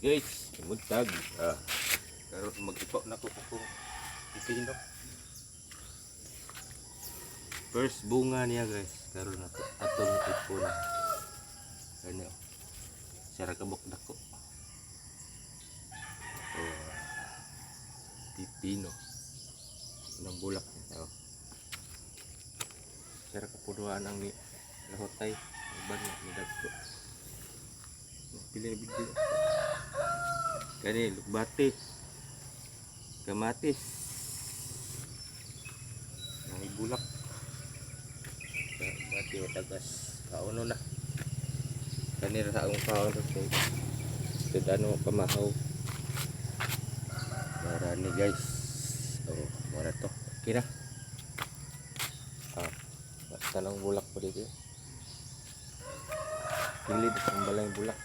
guys, muntag. Karon mag-ipo na ko kung pipino. First bunga niya guys, karon na atong ipon. Ano? Sara kabok dako. Oh, pipino. Nang bulak niya. Oh. Sara kapunuan ang ni lahotay. Iban ni dagko. Pili na video. Kani lukbati. Kamatis. Nang ibulak. Bati tagas kauno na. Kani ra ang kauno so ano pamahaw. Para ni guys. Oh, mara to. Kira. Tanong bulak po dito. Pilid ang balay bulak.